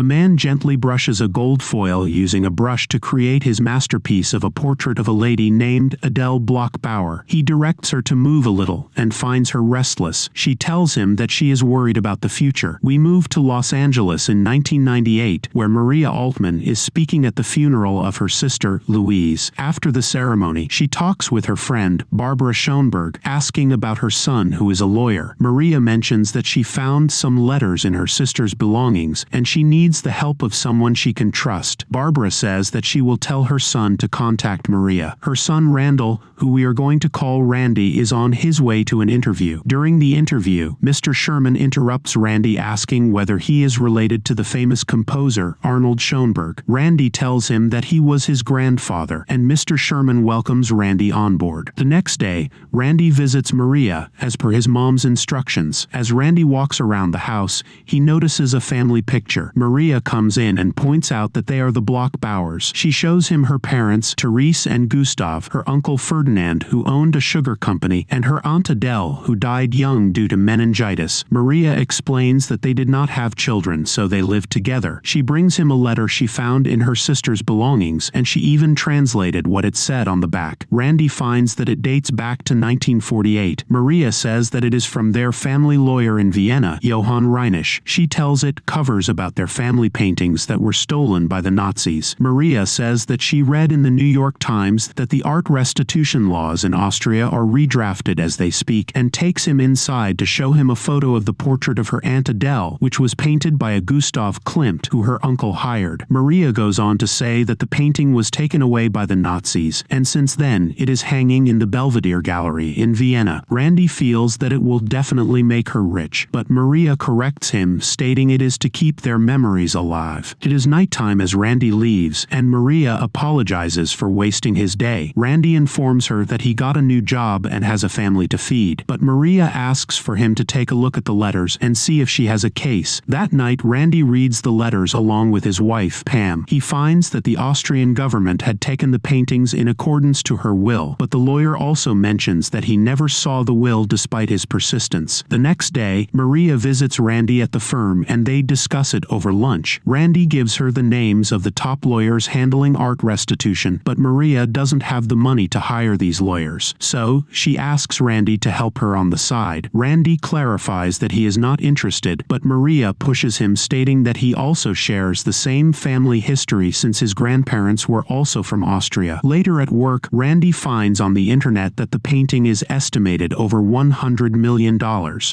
A man gently brushes a gold foil using a brush to create his masterpiece of a portrait of a lady named Adele Bloch-Bauer. He directs her to move a little and finds her restless. She tells him that she is worried about the future. We move to Los Angeles in 1998, where Maria Altman is speaking at the funeral of her sister, Louise. After the ceremony, she talks with her friend, Barbara Schoenberg, asking about her son, who is a lawyer. Maria mentions that she found some letters in her sister's belongings, and she needs the help of someone she can trust. Barbara says that she will tell her son to contact Maria. Her son, Randall, who we are going to call Randy, is on his way to an interview. During the interview, Mr. Sherman interrupts Randy, asking whether he is related to the famous composer Arnold Schoenberg. Randy tells him that he was his grandfather, and Mr. Sherman welcomes Randy on board. The next day, Randy visits Maria, as per his mom's instructions. As Randy walks around the house, he notices a family picture. Maria comes in and points out that they are the Bloch-Bauers. She shows him her parents, Therese and Gustav, her uncle Ferdinand, who owned a sugar company, and her aunt Adele, who died young due to meningitis. Maria explains that they did not have children, so they lived together. She brings him a letter she found in her sister's belongings, and she even translated what it said on the back. Randy finds that it dates back to 1948. Maria says that it is from their family lawyer in Vienna, Johann Reinisch. She tells it covers about their family paintings that were stolen by the Nazis. Maria says that she read in the New York Times that the art restitution laws in Austria are redrafted as they speak, and takes him inside to show him a photo of the portrait of her Aunt Adele, which was painted by a Gustav Klimt, who her uncle hired. Maria goes on to say that the painting was taken away by the Nazis, and since then it is hanging in the Belvedere Gallery in Vienna. Randy feels that it will definitely make her rich, but Maria corrects him, stating it is to keep their memories alive. It is nighttime as Randy leaves, and Maria apologizes for wasting his day. Randy informs her that he got a new job and has a family to feed, but Maria asks for him to take a look at the letters and see if she has a case. That night, Randy reads the letters along with his wife, Pam. He finds that the Austrian government had taken the paintings in accordance to her will, but the lawyer also mentions that he never saw the will despite his persistence. The next day, Maria visits Randy at the firm and they discuss it over lunch. Randy gives her the names of the top lawyers handling art restitution, but Maria doesn't have the money to hire these lawyers, so she asks Randy to help her on the side. Randy clarifies that he is not interested, but Maria pushes him, stating that he also shares the same family history since his grandparents were also from Austria. Later at work, Randy finds on the internet that the painting is estimated over $100 million,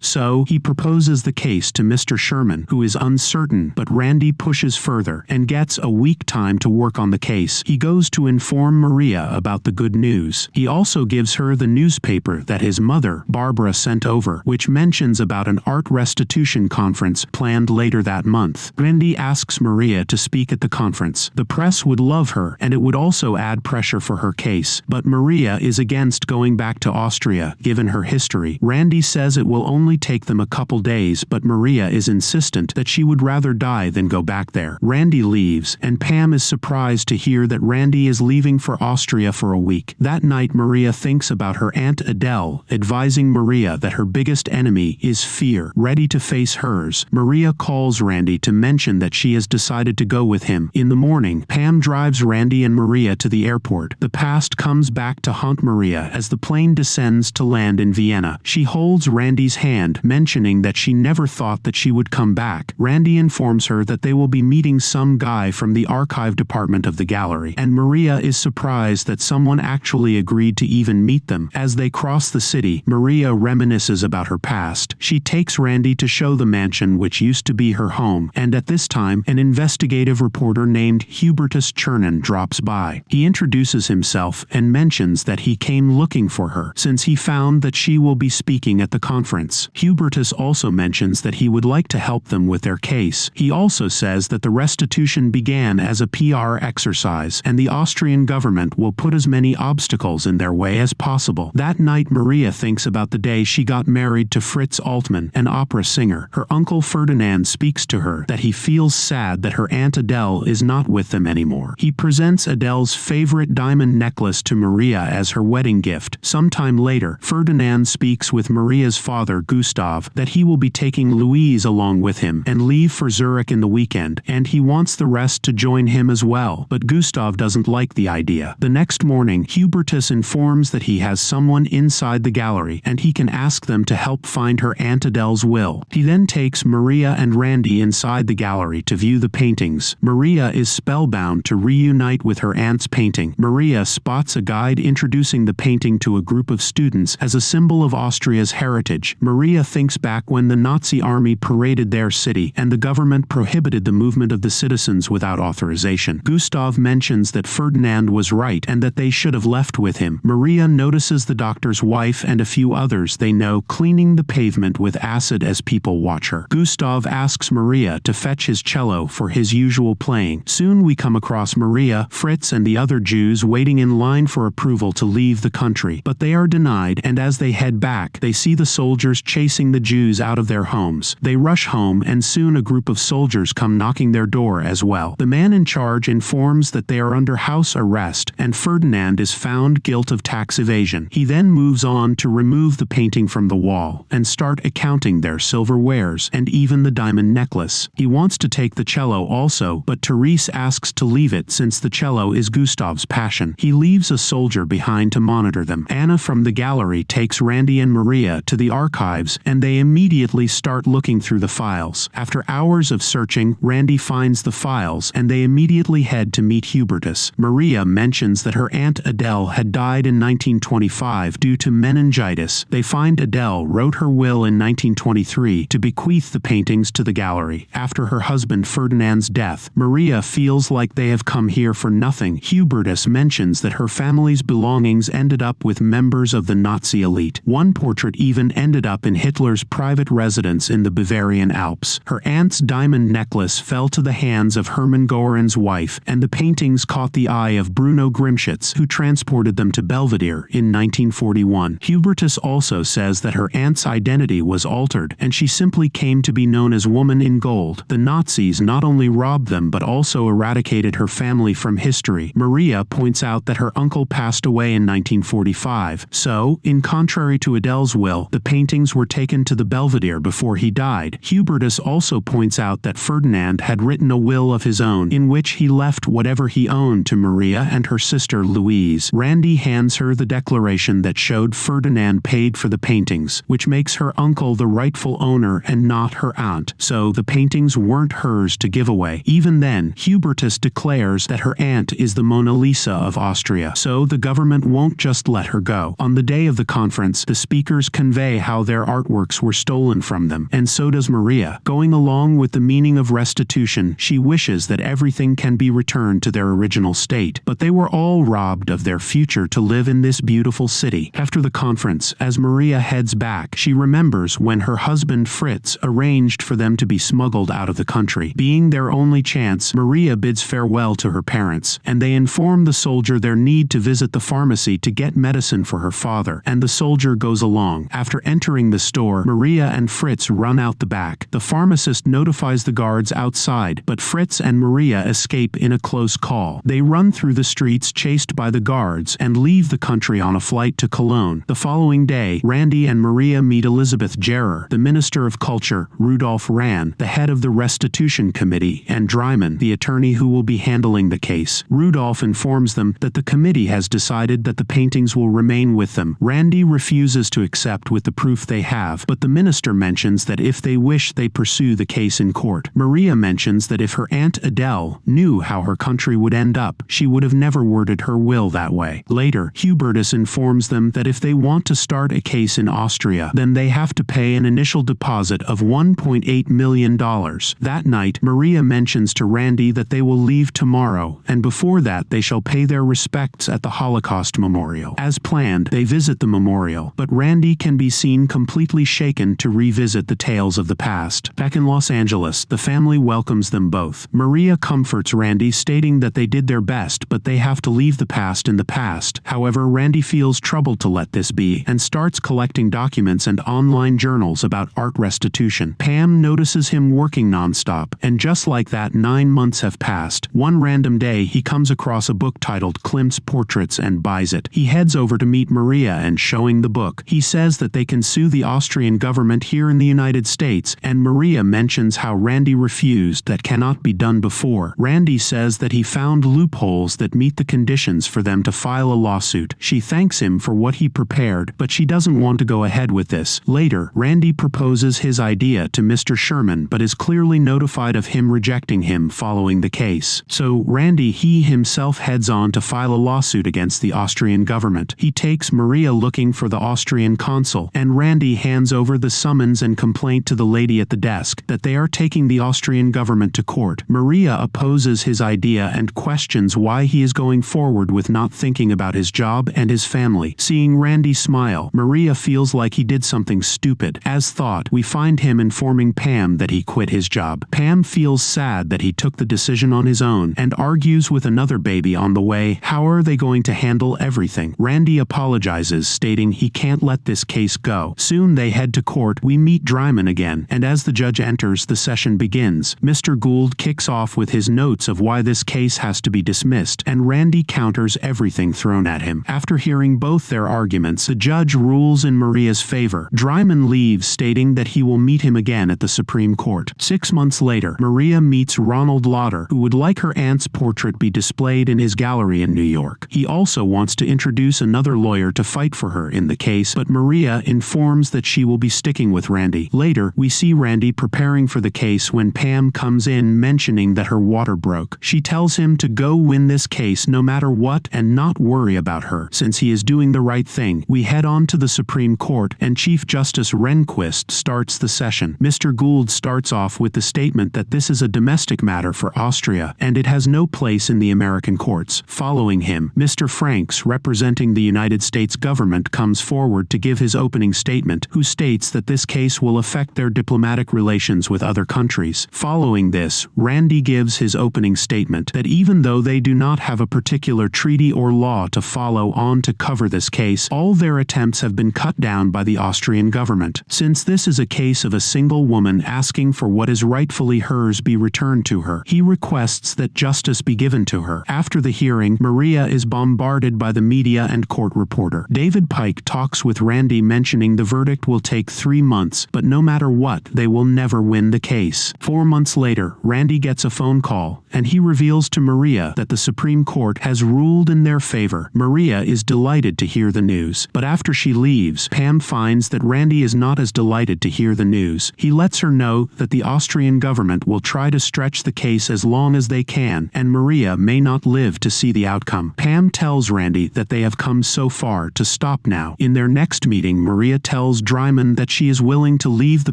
so he proposes the case to Mr. Sherman, who is uncertain, but Randy pushes further and gets a week time to work on the case. He goes to inform Maria about the good news. He also gives her the newspaper that his mother, Barbara, sent over, which mentions about an art restitution conference planned later that month. Randy asks Maria to speak at the conference. The press would love her, and it would also add pressure for her case, but Maria is against going back to Austria, given her history. Randy says it will only take them a couple days, but Maria is insistent that she would rather die than go back there. Randy leaves, and Pam is surprised to hear that Randy is leaving for Austria for a week. That night, Maria thinks about her Aunt Adele, advising Maria that her biggest enemy is fear, ready to face hers. Maria calls Randy to mention that she has decided to go with him. In the morning, Pam drives Randy and Maria to the airport. The past comes back to haunt Maria as the plane descends to land in Vienna. She holds Randy's hand, mentioning that she never thought that she would come back. Randy informs her that they will be meeting some guy from the archive department of the gallery, and Maria is surprised that someone actually agreed to even meet them. As they cross the city, Maria reminisces about her past. She takes Randy to show the mansion which used to be her home, and at this time, an investigative reporter named Hubertus Chernin drops by. He introduces himself and mentions that he came looking for her, since he found that she will be speaking at the conference. Hubertus also mentions that he would like to help them with their case. He also says that the restitution began as a PR exercise, and the Austrian government will put as many obstacles in their way as possible. That night, Maria thinks about the day she got married to Fritz Altmann, an opera singer. Her uncle Ferdinand speaks to her that he feels sad that her Aunt Adele is not with them anymore. He presents Adele's favorite diamond necklace to Maria as her wedding gift. Sometime later, Ferdinand speaks with Maria's father, Gustav, that he will be taking Louise along with him and leave for Zurich in the weekend, and he wants the rest to join him as well, but Gustav doesn't like the idea. The next morning, Hubertus informs that he has someone inside the gallery, and he can ask them to help find her Aunt Adele's will. He then takes Maria and Randy inside the gallery to view the paintings. Maria is spellbound to reunite with her aunt's painting. Maria spots a guide introducing the painting to a group of students as a symbol of Austria's heritage. Maria thinks back when the Nazi army paraded their city and the government prohibited the movement of the citizens without authorization. Gustav mentions that Ferdinand was right and that they should have left with him. Maria notices the doctor's wife and a few others they know cleaning the pavement with acid as people watch her. Gustav asks Maria to fetch his cello for his usual playing. Soon we come across Maria, Fritz, and the other Jews waiting in line for approval to leave the country, but they are denied, and as they head back, they see the soldiers chasing the Jews out of their homes. They rush home, and soon a group of soldiers come knocking their door as well. The man in charge informs that they are under house arrest, and Ferdinand is found guilty of tax evasion. He then moves on to remove the painting from the wall and start accounting their silver wares and even the diamond necklace. He wants to take the cello also, but Therese asks to leave it since the cello is Gustav's passion. He leaves a soldier behind to monitor them. Anna from the gallery takes Randy and Maria to the archives, and they immediately start looking through the files. After hours of searching, Randy finds the files, and they immediately head to meet Hubertus. Maria mentions that her Aunt Adele had died in 1925 due to meningitis. They find Adele wrote her will in 1923 to bequeath the paintings to the gallery. After her husband Ferdinand's death, Maria feels like they have come here for nothing. Hubertus mentions that her family's belongings ended up with members of the Nazi elite. One portrait even ended up in Hitler's private residence in the Bavarian Alps. Her aunt's diamond necklace fell to the hands of Hermann Göring's wife, and the paintings caught the eye of Bruno Grimschitz, who transported them to Belvedere in 1941. Hubertus also says that her aunt's identity was altered, and she simply came to be known as Woman in Gold. The Nazis not only robbed them but also eradicated her family from history. Maria points out that her uncle passed away in 1945, so, in contrary to Adele's will, the paintings were taken to the Belvedere before he died. Hubertus also points out that Ferdinand had written a will of his own, in which he left whatever he owned to Maria and her sister Louise. Randy hands her the declaration that showed Ferdinand paid for the paintings, which makes her uncle the rightful owner and not her aunt, so the paintings weren't hers to give away. Even then, Hubertus declares that her aunt is the Mona Lisa of Austria, so the government won't just let her go. On the day of the conference, the speakers convey how their artworks were stolen from them, and so does Maria. Going along with the meaning of restitution, she wishes that everything can be returned to their original state, but they were all robbed of their future to live in this beautiful city. After the conference, as Maria heads back, she remembers when her husband Fritz arranged for them to be smuggled out of the country. Being their only chance, Maria bids farewell to her parents, and they inform the soldier their need to visit the pharmacy to get medicine for her father, and the soldier goes along. After entering the store, Maria and Fritz run out the back. The pharmacist notifies the guards outside, but Fritz and Maria escape in a close call. They run through the streets chased by the guards and leave the country on a flight to Cologne. The following day, Randy and Maria meet Elizabeth Gerer, the Minister of Culture, Rudolf Rahn, the head of the Restitution Committee, and Dreimann, the attorney who will be handling the case. Rudolf informs them that the committee has decided that the paintings will remain with them. Randy refuses to accept with the proof they have, but the minister mentions that if they wish they pursue the case in court. Maria mentions that if her Aunt Adele knew how her country would end up, she would have never worded her will that way. Later, Hubertus informs them that if they want to start a case in Austria, then they have to pay an initial deposit of $1.8 million. That night, Maria mentions to Randy that they will leave tomorrow, and before that they shall pay their respects at the Holocaust Memorial. As planned, they visit the memorial, but Randy can be seen completely shaken to revisit the tales of the past. Back in Los Angeles, the family welcomes them both. Maria comforts Randy, stating that they did their best, but they have to leave the past in the past. However, Randy feels troubled to let this be, and starts collecting documents and online journals about art restitution. Pam notices him working nonstop, and just like that, 9 months have passed. One random day, he comes across a book titled Klimt's Portraits and buys it. He heads over to meet Maria and showing the book. He says that they can sue the Austrian government here in the United States, and Maria mentions how Randy refused that cannot be done before. Randy says that he found loopholes that meet the conditions for them to file a lawsuit. She thanks him for what he prepared, but she doesn't want to go ahead with this. Later, Randy proposes his idea to Mr. Sherman but is clearly notified of him rejecting him following the case. So Randy himself heads on to file a lawsuit against the Austrian government. He takes Maria looking for the Austrian consul, and Randy hands over the summons and complaint to the lady at the desk that they are taking the Austrian government to court. Maria opposes his idea and questions why he is going forward with not thinking about his job and his family. Seeing Randy smile, Maria feels like he did something stupid. As thought, we find him informing Pam that he quit his job. Pam feels sad that he took the decision on his own and argues with another baby on the way. How are they going to handle everything? Randy apologizes, stating he can't let this case go. Soon they head to court. We meet Dryman again, and as the judge enters, the session begins. Mr. Gould kicks off with his notes of why this case has to be dismissed, and Randy counters everything thrown at him. After hearing both their arguments, the judge rules in Maria's favor. Dryman leaves, stating that he will meet him again at the Supreme Court. 6 months later, Maria meets Ronald Lauder, who would like her aunt's portrait be displayed in his gallery in New York. He also wants to introduce another lawyer to fight for her in the case, but Maria informs that she will be sticking with Randy. Later, we see Randy preparing for the case when Pam comes in mentioning that her water broke. She tells him to go win this case no matter what and not worry about her, since he is doing the right thing. We head on to the Supreme Court, and Chief Justice Rehnquist starts the session. Mr. Gould starts off with the statement that this is a domestic matter for Austria, and it has no place in the American courts. Following him, Mr. Franks, representing the United States government, comes forward to give his opening statement, who states that this case will affect their diplomatic relations with other countries. Following this, Randy gives his opening statement that even though they do not have a particular treaty or law to follow on to cover this case, all their attempts have been cut down by the Austrian government. Since this is a case of a single woman asking for what is rightfully hers be returned to her, he requests that justice be given to her. After the hearing, Maria is bombarded by the media and court reporter. David Pike talks with Randy, mentioning the verdict will take 3 months, but no matter what, they will never win the case. 4 months later, Randy gets a phone call, and he reveals to Maria that the Supreme Court has ruled in their favor. Maria is delighted to hear the news, but after she leaves, Pam finds that Randy is not as delighted to hear the news. He lets her know that the Austrian government will try to stretch the case as long as they can, and Maria may not live to see the outcome. Pam tells Randy that they have come so far to stop now. In their next meeting, Maria tells Dryman that she is willing to leave the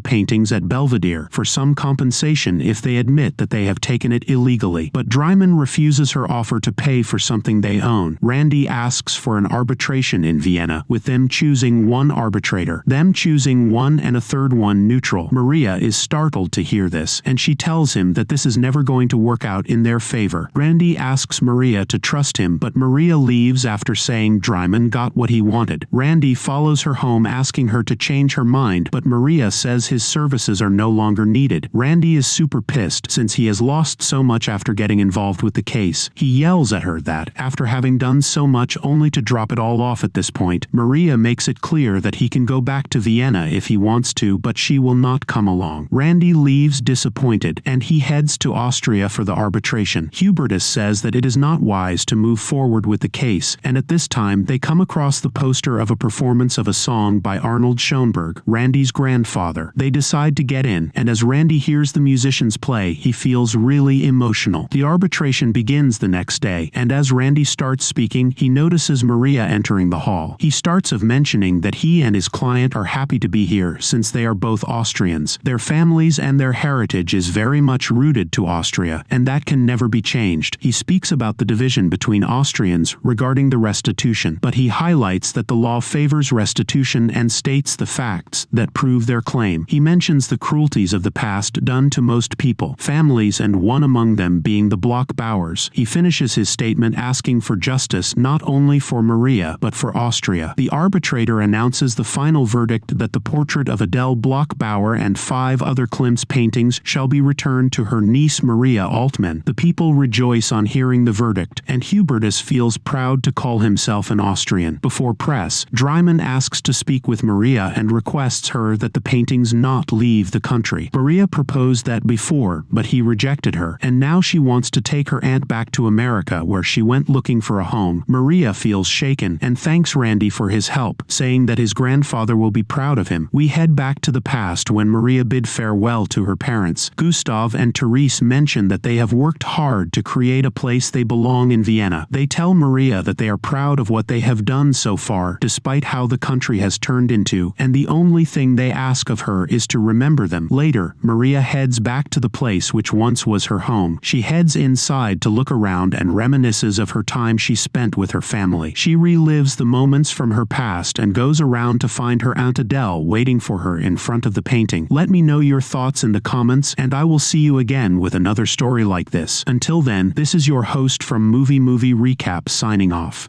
paintings at Belvedere for some compensation if they admit that they have taken it illegally, but Dryman refuses her offer to pay for something they own. Randy asks for an arbitration in Vienna, with them choosing one arbitrator, them choosing one and a third one neutral. Maria is startled to hear this, and she tells him that this is never going to work out in their favor. Randy asks Maria to trust him, but Maria leaves after saying Dryman got what he wanted. Randy follows her home asking her to change her mind, but Maria says his services are no longer needed. Randy is super pissed since he has lost so much after getting involved with the case. He yells at her that, after having done so much only to drop it all off at this point, Maria makes it clear that he can go back to Vienna if he wants to, but she will not come along. Randy leaves disappointed, and he heads to Austria for the arbitration. Hubertus says that it is not wise to move forward with the case, and at this time they come across the poster of a performance of a song by Arnold Schoenberg, Randy's grandfather. They decide to get in, and as Randy hears the musicians play, he feels really emotional. The arbitration begins the next day, and as Randy starts speaking, he notices Maria entering the hall. He starts of mentioning that he and his client are happy to be here since they are both Austrians. Their families and their heritage is very much rooted to Austria, and that can never be changed. He speaks about the division between Austrians regarding the restitution, but he highlights that the law favors restitution and states the facts that prove their claim. He mentions the cruelties of the past done to most people, families, and one among them being the Bloch Bauers. He finishes his statement asking for justice not only for Maria but for Austria. The arbitrator announces the final verdict that the portrait of Adele Bloch-Bauer and 5 other Klimt's paintings shall be returned to her niece Maria Altmann. The people rejoice on hearing the verdict, and Hubertus feels proud to call himself an Austrian. Before press, Dryman asks to speak with Maria and requests her that the paintings not leave the country. Maria proposes proposed that before, but he rejected her, and now she wants to take her aunt back to America where she went looking for a home. Maria feels shaken and thanks Randy for his help, saying that his grandfather will be proud of him. We head back to the past when Maria bid farewell to her parents. Gustav and Therese mention that they have worked hard to create a place they belong in Vienna. They tell Maria that they are proud of what they have done so far, despite how the country has turned into, and the only thing they ask of her is to remember them. Later, Maria heads back to the place which once was her home. She heads inside to look around and reminisces of her time she spent with her family. She relives the moments from her past and goes around to find her Aunt Adele waiting for her in front of the painting. Let me know your thoughts in the comments, and I will see you again with another story like this. Until then, this is your host from Movie Recap signing off.